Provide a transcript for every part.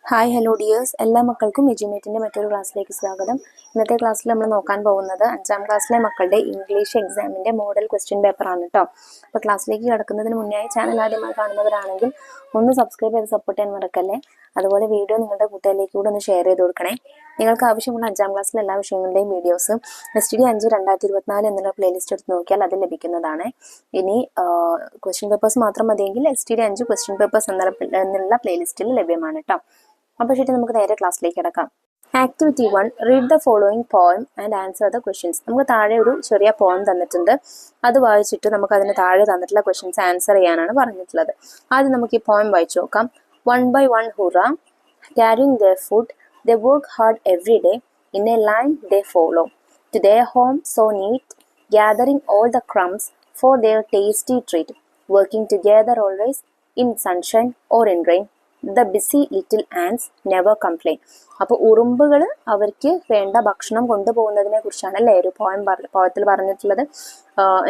Hi hello dears, എല്ലാ മക്കൾക്കും എജ്യുമേറ്റിൻ്റെ മറ്റൊരു ക്ലാസ്സിലേക്ക് സ്വാഗതം. ഇന്നത്തെ ക്ലാസ്സിൽ നമ്മൾ നോക്കാൻ പോകുന്നത് 5ാം ക്ലാസ്സിലെ മക്കളുടെ ഇംഗ്ലീഷ് എക്സാമിൻ്റെ മോഡൽ ക്വസ്റ്റ്യൻ പേപ്പറാണ് കേട്ടോ. അപ്പോൾ ക്ലാസ്സിലേക്ക് കിടക്കുന്നതിന് മുന്നേ ചാനൽ ആദ്യമായി കാണുന്നവരാണെങ്കിൽ ഒന്ന് സബ്സ്ക്രൈബ് ചെയ്ത് സപ്പോർട്ട് ചെയ്യാൻ മറക്കല്ലേ. അതുപോലെ വീഡിയോ നിങ്ങളുടെ കൂട്ടുകാരിലേക്ക് കൂടെ ഒന്ന് ഷെയർ ചെയ്ത് കൊടുക്കണേ. നിങ്ങൾക്ക് ആവശ്യമുള്ള 5ാം ക്ലാസ്സിലെ എല്ലാ വിഷയങ്ങളുടെയും വീഡിയോസ് STD 5 2024 എന്നുള്ള പ്ലേലിസ്റ്റ് എടുത്ത് നോക്കിയാൽ അത് ലഭിക്കുന്നതാണ്. ഇനി ക്വസ്റ്റ്യൻ പേപ്പേഴ്സ് മാത്രം മതിയെങ്കിൽ STD 5 ക്വസ്റ്റ്യൻ പേപ്പേഴ്സ് എന്നുള്ള പ്ലേലിസ്റ്റിൽ ലഭ്യമാണ് കേട്ടോ. അപ്പോൾ ശരി, നമുക്ക് നേരെ ക്ലാസ്സിലേക്ക് കിടക്കാം. Activity 1, read the following poem and answer the questions. നമുക്ക് താഴെ ഒരു ചെറിയ പോയം തന്നിട്ടുണ്ട്. അത് വായിച്ചിട്ട് നമുക്ക് അതിന് താഴെ തന്നിട്ടുള്ള ക്വസ്റ്റ്യൻസ് ആൻസർ ചെയ്യാനാണ് പറഞ്ഞിട്ടുള്ളത്. ആദ്യം നമുക്ക് ഈ പോയം വായിച്ചു നോക്കാം. 1 by 1 hurrah, carrying their food, they work hard every day, in a line they follow, to their home so neat, gathering all the crumbs for their tasty treat, working together always, in sunshine or in rain, the busy little ants never complain. അപ്പോൾ ഉറുമ്പുകൾ അവർക്ക് വേണ്ട ഭക്ഷണം കൊണ്ടുപോകുന്നതിനെ കുറിച്ചാണ് അല്ലേ ഒരു പോയത്തിൽ പറഞ്ഞിട്ടുള്ളത്.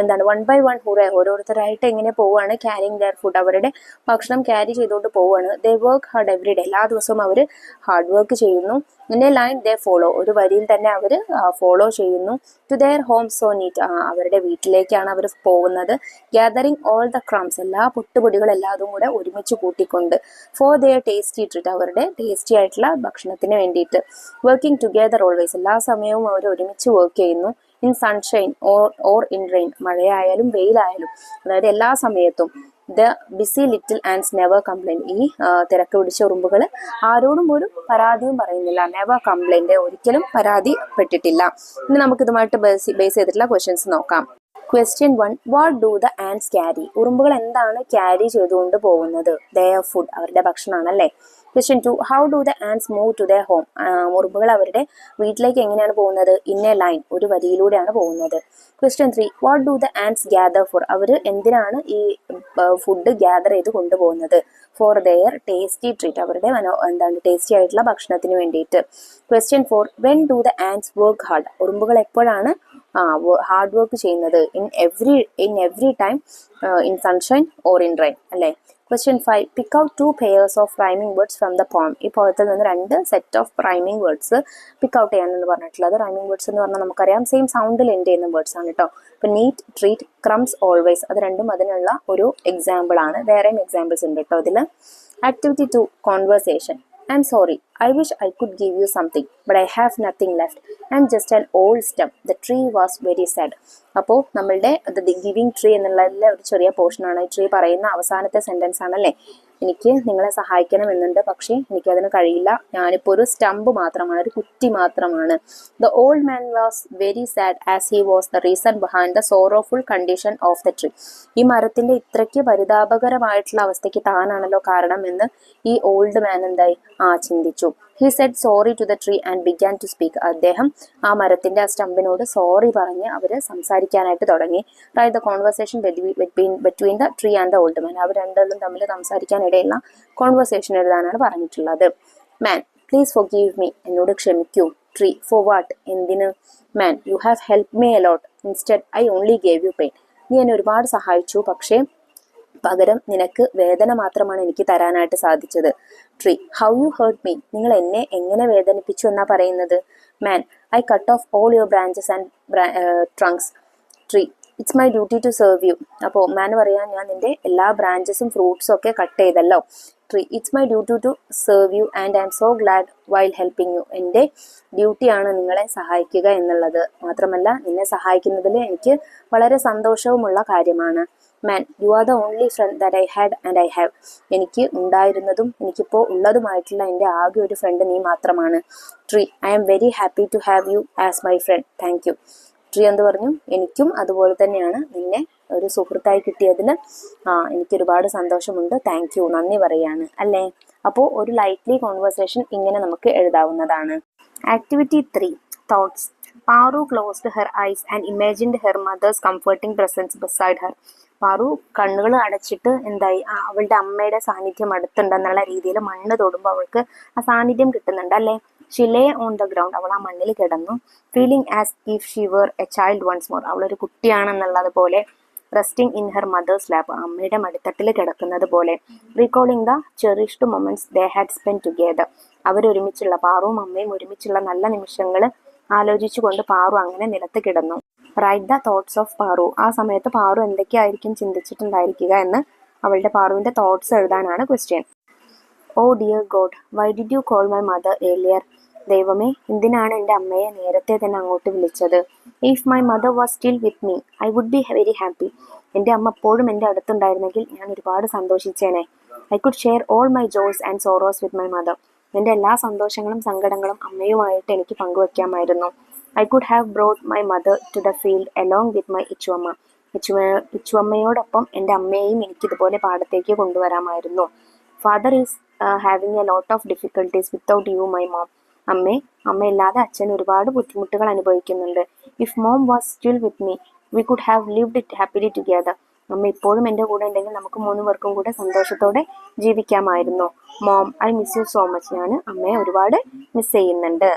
എന്താണ് 1 by 1 ഹുറേ, ഓരോരുത്തരായിട്ട് എങ്ങനെ പോവുകയാണ്, ക്യാരിങ് ദെയർ ഫുഡ്, അവരുടെ ഭക്ഷണം ക്യാരി ചെയ്തുകൊണ്ട് പോവുകയാണ്. They work hard every day, എല്ലാ ദിവസവും അവർ ഹാർഡ് വർക്ക് ചെയ്യുന്നു. In a line they follow, ഒരു വരിയിൽ തന്നെ അവർ ഫോളോ ചെയ്യുന്നു. To their home so neat, അവരുടെ വീട്ടിലേക്കാണ് അവർ പോകുന്നത്. ഗ്യാതറിങ് ഓൾ ദ ക്രംസ്, എല്ലാ പൊട്ടുപൊടികളെല്ലാതും കൂടെ ഒരുമിച്ച് കൂട്ടിക്കൊണ്ട്. ഫോർ ദെയർ ടേസ്റ്റി ട്രീറ്റ്, അവരുടെ ടേസ്റ്റി ആയിട്ടുള്ള ഭക്ഷണത്തിന് വേണ്ടിയിട്ട്. വർക്കിംഗ് ടുഗെദർ ഓൾവേസ്, എല്ലാ സമയവും അവർ ഒരുമിച്ച് വർക്ക് ചെയ്യുന്നു. In sunshine or in rain, മഴയായാലും വെയിലായാലും, അതായത് എല്ലാ സമയത്തും. The busy little ants never complaint, ഈ തിരക്ക് പിടിച്ച ഉറുമ്പുകൾ ആരോടും ഒരു പരാതിയും പറയുന്നില്ല. നെവർ കംപ്ലൈൻറ്റ്, ഒരിക്കലും പരാതിപ്പെട്ടിട്ടില്ല. ഇനി നമുക്ക് ഇതുമായിട്ട് ബേസ് ചെയ്തിട്ടുള്ള ക്വസ്റ്റ്യൻസ് നോക്കാം. Question 1, what do the ants carry, ഉറുമ്പുകൾ എന്താണ് ക്യാരി ചെയ്തുകൊണ്ട് പോകുന്നത്? ദെയർ ഫുഡ്, അവരുടെ ഭക്ഷണമാണല്ലേ. Question 2, how do the ants move to their home, ഉറുമ്പുകൾ അവരുടെ വീട്ടിലേക്ക് എങ്ങനെയാണ് പോകുന്നത്? ഇൻ എ ലൈൻ, ഒരു വരിയിലൂടെയാണ് പോകുന്നത്. Question 3, what do the ants gather for, അവർ എന്തിനാണ് ഈ ഫുഡ് ഗ്യാദർ ചെയ്ത് കൊണ്ടുപോകുന്നത്? ഫോർ ദെയർ ടേസ്റ്റി ട്രീറ്റ്, അവരുടെ ടേസ്റ്റി ആയിട്ടുള്ള ഭക്ഷണത്തിന് വേണ്ടിയിട്ട്. Question 4, when do the ants work hard, ഉറുമ്പുകൾ എപ്പോഴാണ് ഹാർഡ് വർക്ക് ചെയ്യുന്നത്? In every time, in sunshine or in rain അല്ലേ. Question 5, pick out 2 pairs of rhyming words from the poem, ഈ പോയത്തിൽ നിന്ന് 2 set of rhyming words pick out ചെയ്യാനാണ് പറഞ്ഞിട്ടുള്ളത്. Rhyming words എന്ന് പറഞ്ഞാൽ നമുക്കറിയാം സെയിം സൗണ്ടിൽ എൻഡ് ചെയ്യുന്ന വേർഡ്സ് ആണ് കേട്ടോ. ഇപ്പം നീറ്റ്, ട്രീറ്റ്, ക്രംസ്, ഓൾവേസ്, അത് രണ്ടും അതിനുള്ള ഒരു എക്സാമ്പിൾ ആണ്. വേറെയും എക്സാമ്പിൾസ് ഉണ്ട് കേട്ടോ ഇതിൽ. Activity 2, conversation. I'm sorry, I wish I could give you something, but I have nothing left. I'm just an old stump. The tree was very sad. അപ്പോൾ നമ്മളുടെ ഗിവിങ് ട്രീ എന്നുള്ളതിലെ ഒരു ചെറിയ പോർഷനാണ് ഈ ട്രീ പറയുന്ന അവസാനത്തെ സെൻറ്റൻസ് ആണല്ലേ. എനിക്ക് നിങ്ങളെ സഹായിക്കണമെന്നുണ്ട്, പക്ഷേ എനിക്കതിന് കഴിയില്ല. ഞാനിപ്പോൾ ഒരു സ്റ്റമ്പ് മാത്രമാണ്, ഒരു കുറ്റി മാത്രമാണ്. The old man was very sad as he was the reason behind the sorrowful condition of the tree. ഈ മരത്തിൻ്റെ ഇത്രയ്ക്ക് പരിതാപകരമായിട്ടുള്ള അവസ്ഥയ്ക്ക് താനാണല്ലോ കാരണം എന്ന് ഈ ഓൾഡ് മാൻ എന്തായി ചിന്തിച്ചു. He said sorry to the tree and began to speak. അദ്ദേഹം ആ മരത്തിൻ്റെ ആ സ്റ്റമ്പിനോട് സോറി പറഞ്ഞ് അവർ സംസാരിക്കാനായിട്ട് തുടങ്ങി. Write the conversation between the tree and the old man, അവർ രണ്ടും തമ്മിൽ സംസാരിക്കാനിടയുള്ള കോൺവെർസേഷൻ എഴുതാനാണ് പറഞ്ഞിട്ടുള്ളത്. മാൻ, പ്ലീസ് ഫോർഗീവ് മീ, എന്നോട് ക്ഷമിക്കൂ. ട്രീ, ഫോർ വാട്ട്, എന്തിന്? Man, you have help me a lot, instead I only gave you pain. നീ എന്നെ ഒരുപാട് സഹായിച്ചു, പക്ഷേ പകരം നിനക്ക് വേദന മാത്രമാണ് എനിക്ക് തരാനായിട്ട് സാധിച്ചത്. Tree, how you hurt me, നിങ്ങൾ എന്നെ എങ്ങനെ വേദനിപ്പിച്ചു എന്നാ പറയുന്നത്? Man, I cut off all your branches and trunks. Tree, it's my duty to serve you. അപ്പോൾ മാൻ പറയാൻ, ഞാൻ നിന്റെ എല്ലാ ബ്രാഞ്ചസും ഫ്രൂട്ട്സും ഒക്കെ കട്ട് ചെയ്തല്ലോ. Tree, it's my duty to serve you and I am so glad while helping you. എൻ്റെ ഡ്യൂട്ടിയാണ് നിങ്ങളെ സഹായിക്കുക എന്നുള്ളത്. മാത്രമല്ല നിന്നെ സഹായിക്കുന്നതിൽ എനിക്ക് വളരെ സന്തോഷവുമുള്ള കാര്യമാണ്. Man, you are the only friend that I had and I have. എനിക്ക് ഉണ്ടായിരുന്നതും എനിക്കിപ്പോൾ ഉള്ളതുമായിട്ടുള്ള എൻ്റെ ആകെ ഒരു ഫ്രണ്ട് നീ മാത്രമാണ്. Tree, I am very happy to have you as my friend, thank you. Tree എന്ത് പറഞ്ഞു? എനിക്കും അതുപോലെ തന്നെയാണ്, നിന്നെ ഒരു സുഹൃത്തായി കിട്ടിയതിൽ എനിക്കൊരുപാട് സന്തോഷമുണ്ട്, താങ്ക് യു, നന്ദി പറയാണ് അല്ലേ. അപ്പോൾ ഒരു ലൈറ്റ്ലി കോൺവെർസേഷൻ ഇങ്ങനെ നമുക്ക് എഴുതാവുന്നതാണ്. Activity 3, thoughts. Paru closed her eyes and imagined her mother's comforting presence beside her. Paru കണ്ണുകൾ അടച്ചിട്ട് എന്തായി, അവളുടെ അമ്മയുടെ സാന്നിധ്യം അടുത്തുണ്ടെന്നുള്ള രീതിയിൽ മണ്ണ് തൊടുമ്പോൾ അവൾക്ക് ആ സാന്നിധ്യം കിട്ടുന്നുണ്ട് അല്ലേ. She lay on the ground, അവൾ ആ മണ്ണിൽ കിടന്നു. Feeling as if she were a child once more, അവളൊരു കുട്ടിയാണെന്നുള്ളത് പോലെ resting in her mother's lap, അമ്മയുടെ മടിത്തട്ടിൽ കിടക്കുന്നത് പോലെ. Recalling the cherished moments they had spend together, അവരൊരുമിച്ചുള്ള, പാറുവും അമ്മയും ഒരുമിച്ചുള്ള നല്ല നിമിഷങ്ങൾ ആലോചിച്ചുകൊണ്ട് പാറു അങ്ങനെ നിലത്ത് കിടന്നു. Write the thoughts of Paru, ആ സമയത്ത് പാറു എന്തൊക്കെയായിരിക്കും ചിന്തിച്ചിട്ടുണ്ടായിരിക്കുക എന്ന് അവളുടെ പാറുവിന്റെ തോട്ട്സ് എഴുതാനാണ് question. Oh dear God, why did you call my mother earlier, ദൈവമേ എന്തിനാണ് എൻ്റെ അമ്മയെ നേരത്തെ തന്നെ അങ്ങോട്ട് വിളിച്ചത്. If my mother was still with me I would be very happy, എൻ്റെ അമ്മ എപ്പോഴും എൻ്റെ അടുത്തുണ്ടായിരുന്നെങ്കിൽ ഞാൻ ഒരുപാട് സന്തോഷിച്ചേനെ. I could share all my joys and sorrows with my mother, എൻ്റെ എല്ലാ സന്തോഷങ്ങളും സങ്കടങ്ങളും അമ്മയുമായിട്ട് എനിക്ക് പങ്കുവയ്ക്കാമായിരുന്നു. I could have brought my mother to the field along with my Ichuvamma, ഇച്ചുവമ്മയോടൊപ്പം എൻ്റെ അമ്മയെയും എനിക്കിതുപോലെ പാടത്തേക്ക് കൊണ്ടുവരാമായിരുന്നു. Father is having a lot of difficulties without you my mom, അമ്മയില്ലാതെ അച്ഛൻ ഒരുപാട് ബുദ്ധിമുട്ടുകൾ അനുഭവിക്കുന്നുണ്ട്. If mom was still with me we could have lived it happily together, അമ്മ ഇപ്പോഴും എൻ്റെ കൂടെ ഉണ്ടെങ്കിൽ നമുക്ക് 3 പേർക്കും കൂടെ സന്തോഷത്തോടെ ജീവിക്കാമായിരുന്നു. Mom I miss you so much, ഞാൻ അമ്മയെ ഒരുപാട് മിസ് ചെയ്യുന്നുണ്ട്.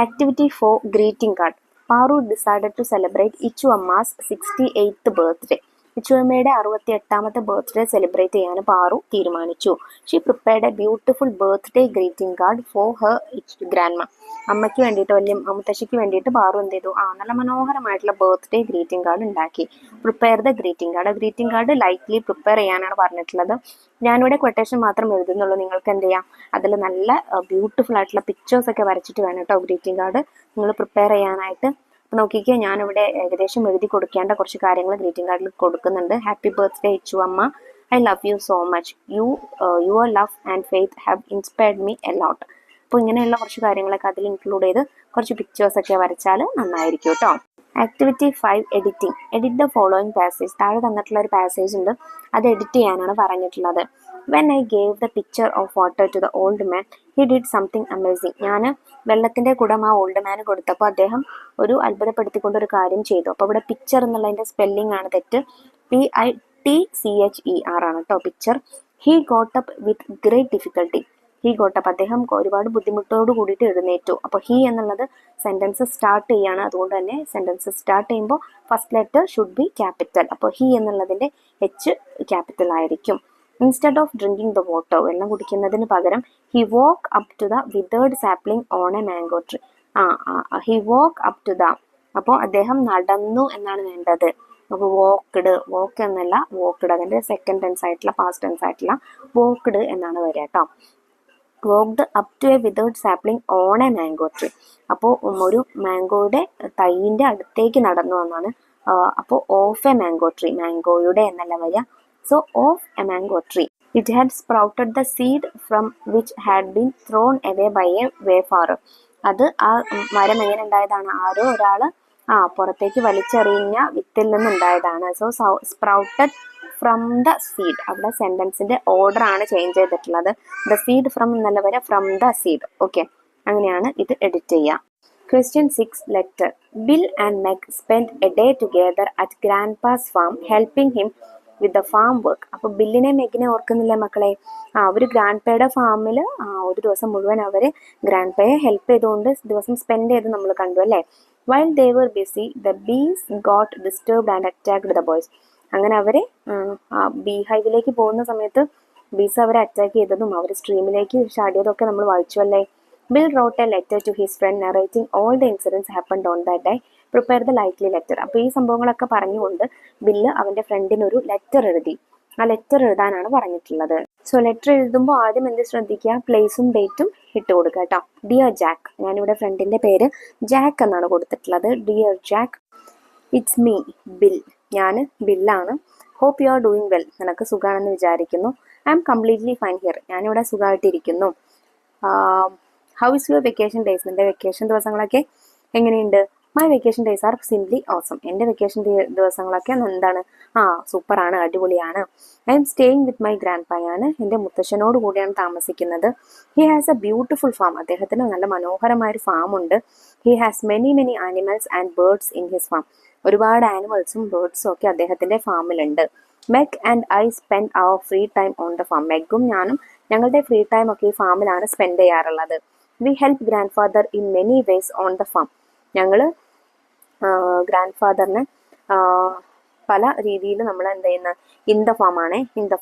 Activity 4 greeting card. Paru decided to celebrate Ichuvamma's 68th birthday. ഇച്ചുവമ്മയുടെ 68ാമത്തെ ബർത്ത്ഡേ സെലിബ്രേറ്റ് ചെയ്യാൻ പാറു തീരുമാനിച്ചു. She prepared a beautiful birthday greeting card for her grandma. അമ്മയ്ക്ക് വേണ്ടിയിട്ട്, വലിയ മുത്തശ്ശിക്ക് വേണ്ടിയിട്ട് പാറു എന്ത് ചെയ്തു, നല്ല മനോഹരമായിട്ടുള്ള ബർത്ത്ഡേ ഗ്രീറ്റിംഗ് കാർഡ് ഉണ്ടാക്കി. Prepare the greeting card, greeting card lightly prepare ചെയ്യാനാണ് പറഞ്ഞിട്ടുള്ളത്. ഞാനിവിടെ ക്വട്ടേഷൻ മാത്രം എഴുതുന്നുള്ളൂ, നിങ്ങൾക്ക് എന്ത് ചെയ്യാം അതിൽ നല്ല ബ്യൂട്ടിഫുൾ ആയിട്ടുള്ള പിക്ചേഴ്സ് ഒക്കെ വരച്ചിട്ട് വേണം കേട്ടോ ഗ്രീറ്റിംഗ് കാർഡ് നിങ്ങൾ പ്രിപ്പയർ ചെയ്യാനായിട്ട്. അപ്പോൾ നോക്കിക്കേ, ഞാനിവിടെ ഏകദേശം എഴുതി കൊടുക്കേണ്ട കുറച്ച് കാര്യങ്ങൾ ഗ്രീറ്റിംഗ് കാർഡിൽ കൊടുക്കുന്നുണ്ട്. Happy birthday Ichuvamma, I love you so much, your love and faith have inspired me a lot. അപ്പോൾ ഇങ്ങനെയുള്ള കുറച്ച് കാര്യങ്ങളൊക്കെ അതിൽ ഇൻക്ലൂഡ് ചെയ്ത് കുറച്ച് പിക്ചേഴ്സൊക്കെ വരച്ചാൽ നന്നായിരിക്കും കേട്ടോ. Activity 5 editing. Edit the following passage. താഴെ തന്നിട്ടുള്ള ഒരു പാസേജ് ഉണ്ട്, അത് എഡിറ്റ് ചെയ്യാനാണ് പറഞ്ഞിട്ടുള്ളത്. When I gave the picture of water to the old man he did something amazing. ഞാൻ വെള്ളത്തിൻ്റെ കുടം ആ ഓൾഡ് മാന് കൊടുത്തപ്പോൾ അദ്ദേഹം ഒരു അത്ഭുതപ്പെടുത്തിക്കൊണ്ട് ഒരു കാര്യം ചെയ്തു. അപ്പോൾ ഇവിടെ പിക്ചർ എന്നുള്ളതിൻ്റെ സ്പെല്ലിംഗ് ആണ് തെറ്റ്, PITCHER ആണ് കേട്ടോ picture. He got up with great difficulty. He got up, അദ്ദേഹം ഒരുപാട് ബുദ്ധിമുട്ടോട് കൂടിയിട്ട് എഴുന്നേറ്റു. അപ്പോൾ ഹി എന്നുള്ളത് സെൻറ്റൻസ് സ്റ്റാർട്ട് ചെയ്യാണ്, അതുകൊണ്ട് തന്നെ സെൻറ്റൻസ് സ്റ്റാർട്ട് ചെയ്യുമ്പോൾ first letter should be capital. അപ്പോൾ ഹി എന്നുള്ളതിൻ്റെ H ക്യാപിറ്റൽ ആയിരിക്കും. Instead of drinking the water, വെള്ളം കുടിക്കുന്നതിന് പകരം he walk up to the withered sapling on a mango tree. He walk up to the, അപ്പോൾ അദ്ദേഹം നടന്നു എന്നാണ് വേണ്ടത്. അപ്പോൾ വോക്ക് എന്നല്ല വോക്ക്ഡ്, അതിൻ്റെ സെക്കൻഡ് ടെൻസ് ആയിട്ടുള്ള പാസ്റ്റ് ടെൻസ് ആയിട്ടുള്ള വോക്ക്ഡ് എന്നാണ് വരിക കേട്ടോ. Walked up to a withered sapling on a mango tree, അപ്പോൾ ഒരു മാംഗോയുടെ തൈൻ്റെ അടുത്തേക്ക് നടന്നു എന്നാണ്. അപ്പോൾ ഓഫ് എ മാംഗോ ട്രീ, മാംഗോയുടെ എന്നല്ല വരിക. So of a mango tree. It had sprouted the seed from which had been thrown away by a wayfarer. അത് ആ മരം എങ്ങനെ ഉണ്ടായതാണ്, ആരോ ഒരാൾ പുറത്തേക്ക് വലിച്ചെറിഞ്ഞ വിത്തിൽ നിന്നുണ്ടായതാണ്. So sprouted from the seed, അവിടെ സെന്റൻസിന്റെ ഓർഡർ ആണ് ചേഞ്ച് ചെയ്തിട്ടുള്ളത്. ദ സീഡ് ഫ്രം എന്നല്ല വരെ ഫ്രം ദ സീഡ്. ഓക്കെ, അങ്ങനെയാണ് ഇത് എഡിറ്റ് ചെയ്യുക. Question 6 letter. Bill and Meg spend A day together at grand pass farm helping him with the farm work. അപ്പോൾ ബില്ലിനെ മെഗിനെ ഓർക്കുന്നില്ലേ മക്കളെ? അവർ ഗ്രാൻഡ് പേയുടെ ഫാമിൽ ഒരു ദിവസം മുഴുവൻ അവർ ഗ്രാൻഡ് പേയെ ഹെൽപ്പ് ചെയ്തുകൊണ്ട് ദിവസം സ്പെൻഡ് ചെയ്ത് നമ്മൾ കണ്ടു അല്ലേ. While they were busy the bees got disturbed and attacked the boys. അങ്ങനെ അവർ ബീ ഹൈവിലേക്ക് പോകുന്ന സമയത്ത് ബീസ് അവരെ അറ്റാക്ക് ചെയ്തതും അവർ സ്ട്രീമിലേക്ക് ചാടിയതൊക്കെ നമ്മൾ വായിച്ചു അല്ലേ. Bill wrote a letter to his friend narrating all the incidents happened on that day. Prepare the likely letter. അപ്പോൾ ഈ സംഭവങ്ങളൊക്കെ പറഞ്ഞുകൊണ്ട് ബില്ല് അവൻ്റെ ഫ്രണ്ടിനൊരു ലെറ്റർ എഴുതി. ആ ലെറ്റർ എഴുതാനാണ് പറഞ്ഞിട്ടുള്ളത്. സോ ലെറ്റർ എഴുതുമ്പോൾ ആദ്യം എന്ത് ശ്രദ്ധിക്കുക, പ്ലേസും ഡേറ്റും ഇട്ട് കൊടുക്കുക കേട്ടോ. ഡിയർ ജാക്ക്, ഞാനിവിടെ ഫ്രണ്ടിൻ്റെ പേര് ജാക്ക് എന്നാണ് കൊടുത്തിട്ടുള്ളത്. Dear Jack, it's me Bill, ഞാൻ ബില്ലാണ്. Hope you are doing well, നിനക്ക് സുഖമാണെന്ന് വിചാരിക്കുന്നു. I am completely fine here, ഞാനിവിടെ സുഖമായിട്ടിരിക്കുന്നു. How is your vacation days, നിൻ്റെ വെക്കേഷൻ ദിവസങ്ങളൊക്കെ എങ്ങനെയുണ്ട്? My vacation days are simply awesome, എൻ്റെ വെക്കേഷൻ ദിവസങ്ങളൊക്കെ എന്താണ്, സൂപ്പറാണ്, അടിപൊളിയാണ്. I am staying with my grandpa, ആണ് എൻ്റെ മുത്തശ്ശനോട് കൂടിയാണ് താമസിക്കുന്നത്. He has a beautiful farm, അദ്ദേഹത്തിന് നല്ല മനോഹരമായൊരു ഫാമുണ്ട്. He has many animals and birds in his farm, ഒരുപാട് ആനിമൽസും ബേർഡ്സും ഒക്കെ അദ്ദേഹത്തിൻ്റെ ഫാമിലുണ്ട്. Meg and I spend our free time on the farm, മെഗും ഞാനും ഞങ്ങളുടെ ഫ്രീ ടൈം ഒക്കെ ഈ ഫാമിലാണ് സ്പെൻഡ് ചെയ്യാറുള്ളത്. We help grandfather in many ways on the farm, ഞങ്ങൾ ഗ്രാൻഡ് ഫാദറിന് പല രീതിയിൽ നമ്മൾ എന്ത് ചെയ്യുന്ന ഇൻ ദ ഫാം ആണ്, ഇൻ ദ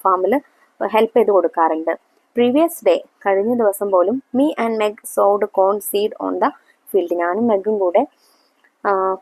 ഫാമിൽ ഹെൽപ്പ് ചെയ്ത് കൊടുക്കാറുണ്ട്. പ്രീവിയസ് ഡേ കഴിഞ്ഞ ദിവസം പോലും me and Meg സോഡ് cone seed on the field, ഞാനും മെഗും കൂടെ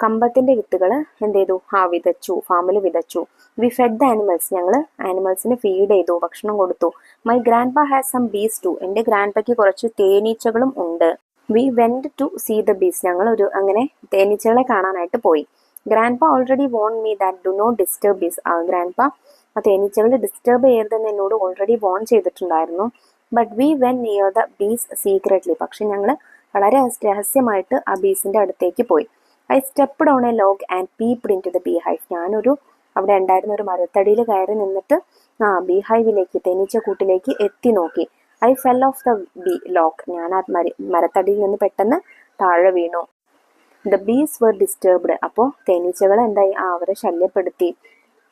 കമ്പത്തിന്റെ വിത്തുകൾ എന്ത് ചെയ്തു, വിതച്ചു, ഫാമിൽ വിതച്ചു. വി ഫെഡ് ദ ആനിമൽസ്, ഞങ്ങൾ ആനിമൽസിന് ഫീഡ് ചെയ്തു, ഭക്ഷണം കൊടുത്തു. My grandpa has some bees too, എൻ്റെ ഗ്രാൻഡ് പായ്ക്ക് കുറച്ച് തേനീച്ചകളും ഉണ്ട്. We went to see the bees, ഞങ്ങൾ അങ്ങനെ തേനീച്ചകളെ കാണാനായിട്ട് പോയി. Grandpa already warn me that do not disturb bees, grandpa ആ തേനീച്ചകൾ ഡിസ്റ്റർബ് ചെയ്യരുതെന്ന് എന്നോട് ഓൾറെഡി വോൺ ചെയ്തിട്ടുണ്ടായിരുന്നു. But we went near the bees secretly, പക്ഷെ ഞങ്ങൾ വളരെ രഹസ്യമായിട്ട് ആ ബീസിന്റെ അടുത്തേക്ക് പോയി. I stepped on a log and peeped in to the beehive, ഞാനൊരു അവിടെ ഉണ്ടായിരുന്ന ഒരു മരത്തടിയിൽ കയറി നിന്നിട്ട് ബീ ഹൈവിലേക്ക്, തേനീച്ചക്കൂട്ടിലേക്ക് എത്തി നോക്കി. I fell off the bee log, ഞാൻ ആ മരത്തടിയിൽ നിന്ന് പെട്ടെന്ന് താഴെ വീണു. ദ ബീസ് വർ ഡിസ്റ്റർബ്ഡ്, അപ്പോൾ തേനീച്ചകൾ എന്തായി, അവരെ ശല്യപ്പെടുത്തി.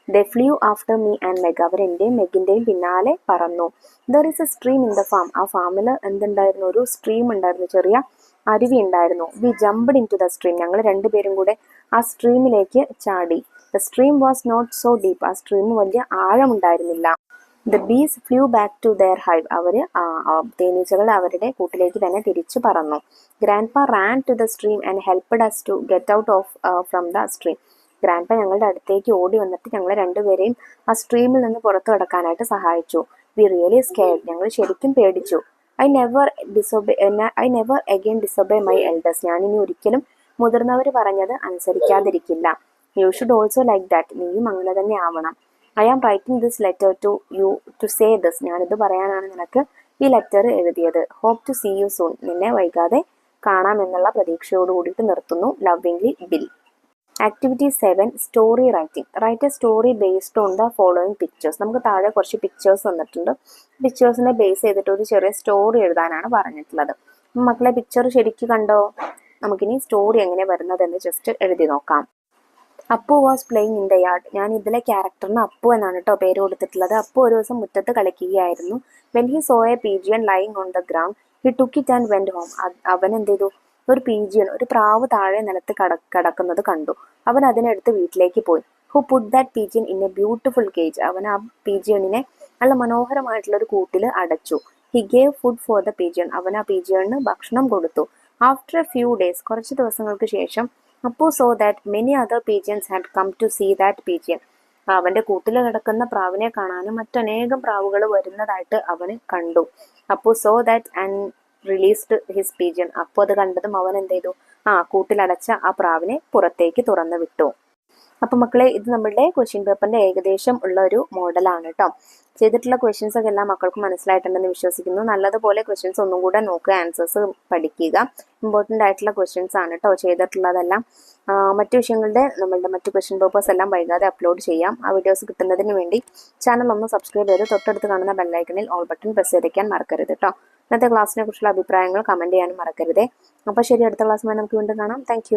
The flew after me and Meg, അവരെൻ്റെയും മെഗിൻ്റെയും പിന്നാലെ പറന്നു. There is a stream in the farm, ആ ഫാമിൽ എന്തുണ്ടായിരുന്നു, ഒരു സ്ട്രീം ഉണ്ടായിരുന്നു, ചെറിയ അരുവി ഉണ്ടായിരുന്നു. We jumped into the stream, ഞങ്ങൾ രണ്ടുപേരും കൂടെ ആ സ്ട്രീമിലേക്ക് ചാടി. The stream was not so deep, ആ സ്ട്രീം വലിയ ആഴമുണ്ടായിരുന്നില്ല. The bees flew back to their hive, അവർ തേനീച്ചകൾ അവരുടെ കൂട്ടിലേക്ക് തന്നെ തിരിച്ചു പറന്നു. Grandpa ran to the stream and helped us to get out of from the stream, grandpa ഞങ്ങളുടെ അടുത്തേക്ക് ഓടി വന്നിട്ട് ഞങ്ങൾ രണ്ടുപേരെയും ആ സ്ട്രീമിൽ നിന്ന് പുറത്തു കടക്കാനായിട്ട് സഹായിച്ചു. വി റിയലി സ്കെയർഡ്, ഞങ്ങൾ ശരിക്കും പേടിച്ചു. I never again disobey my elders, ഞാനിനി ഒരിക്കലും മുതിർന്നവർ പറഞ്ഞത് അനുസരിക്കാതിരിക്കില്ല. You should also like that, നീയും അങ്ങനെ തന്നെ ആവണം. I am writing this letter to you to say this, ഞാനിത് പറയാനാണ് നിനക്ക് ഈ ലെറ്റർ എഴുതിയത്. Hope to see you soon, നിന്നെ വൈകാതെ കാണാമെന്നുള്ള പ്രതീക്ഷയോട് കൂടിയിട്ട് നിർത്തുന്നു. Lovingly Bill. Activity 7 story writing. Write a story based on the following pictures, നമുക്ക് താഴെ കുറച്ച് പിക്ചേഴ്സ് തന്നിട്ടുണ്ട്. പിക്ചേഴ്സിനെ ബേസ് ചെയ്തിട്ട് ഒരു ചെറിയ സ്റ്റോറി എഴുതാനാണ് പറഞ്ഞിട്ടുള്ളത്. മക്കളെ പിക്ചർ ശരിക്കും കണ്ടോ? നമുക്കിനി സ്റ്റോറി എങ്ങനെ വരുന്നതെന്ന് ജസ്റ്റ് എഴുതി നോക്കാം. Appu was playing in the yard, ഞാൻ ഇതിലെ ക്യാരക്ടറിന് അപ്പു എന്നാണ് കേട്ടോ പേര് കൊടുത്തിട്ടുള്ളത്. അപ്പു ഒരു ദിവസം മുറ്റത്ത് കളിക്കുകയായിരുന്നു. When he saw a pigeon lying on the ground he took it and went home, അവൻ എന്ത് ചെയ്തു, ഒരു പീജിയൻ, ഒരു പ്രാവ് താഴെ നിലത്ത് കിടക്കുന്നത് കണ്ടു. അവൻ അതിനെടുത്ത് വീട്ടിലേക്ക് പോയി. Who put that pigeon in A beautiful cage, അവൻ ആ പീജിയണിനെ നല്ല മനോഹരമായിട്ടുള്ള ഒരു കൂട്ടിൽ അടച്ചു. He gave food for the pigeon, അവൻ ആ പീജിയണിന് ഭക്ഷണം കൊടുത്തു. ആഫ്റ്റർ എ ഫ്യൂ ഡേയ്സ്, കുറച്ച് ദിവസങ്ങൾക്ക് ശേഷം, Appu saw that many other pigeons had come to see that pigeon, അവന്റെ കൂട്ടിൽ കിടക്കുന്ന പ്രാവിനെ കാണാനും മറ്റനേകം പ്രാവുകൾ വരുന്നതായിട്ട് അവന് കണ്ടു. Appu saw that and released his pigeon, അപ്പോൾ അത് കണ്ടതും അവൻ എന്ത് ചെയ്തു, കൂട്ടിലടച്ച ആ പ്രാവിനെ പുറത്തേക്ക് തുറന്നു വിട്ടു. അപ്പൊ മക്കളെ, ഇത് നമ്മളുടെ ക്വസ്റ്റ്യൻ പേപ്പറിന്റെ ഏകദേശം ഉള്ള ഒരു മോഡലാണ് കേട്ടോ. ചെയ്തിട്ടുള്ള ക്വസ്റ്റ്യൻസ് ഒക്കെ എല്ലാ മക്കൾക്കും മനസ്സിലായിട്ടുണ്ടെന്ന് വിശ്വസിക്കുന്നു. നല്ലതുപോലെ ക്വസ്റ്റ്യൻസ് ഒന്നും കൂടെ നോക്കുക, ആൻസേഴ്സ് പഠിക്കുക. ഇമ്പോർട്ടൻ്റ് ആയിട്ടുള്ള ക്വസ്റ്റ്യൻസ് ആണ് കേട്ടോ ചെയ്തിട്ടുള്ളതെല്ലാം. മറ്റു വിഷയങ്ങളുടെ നമ്മളുടെ മറ്റു ക്വസ്റ്റ്യൻ പേപ്പേഴ്സ് എല്ലാം വൈകാതെ അപ്ലോഡ് ചെയ്യാം. ആ വീഡിയോസ് കിട്ടുന്നതിന് വേണ്ടി ചാനൽ ഒന്ന് സബ്സ്ക്രൈബ് ചെയ്ത് തൊട്ടടുത്ത് കാണുന്ന ബെല്ലൈക്കണിൽ ഓൾ ബട്ടൺ പ്രസ് ചെയ്തേക്കാൻ മറക്കരുത് കേട്ടോ. ഇന്നത്തെ ക്ലാസ്സിനെ കുറിച്ചുള്ള അഭിപ്രായങ്ങൾ കമന്റ് ചെയ്യാനും മറക്കരുതേ. അപ്പോൾ ശരി, അടുത്ത ക്ലാസ്സുമായി നമുക്ക് വീണ്ടും കാണാം. താങ്ക്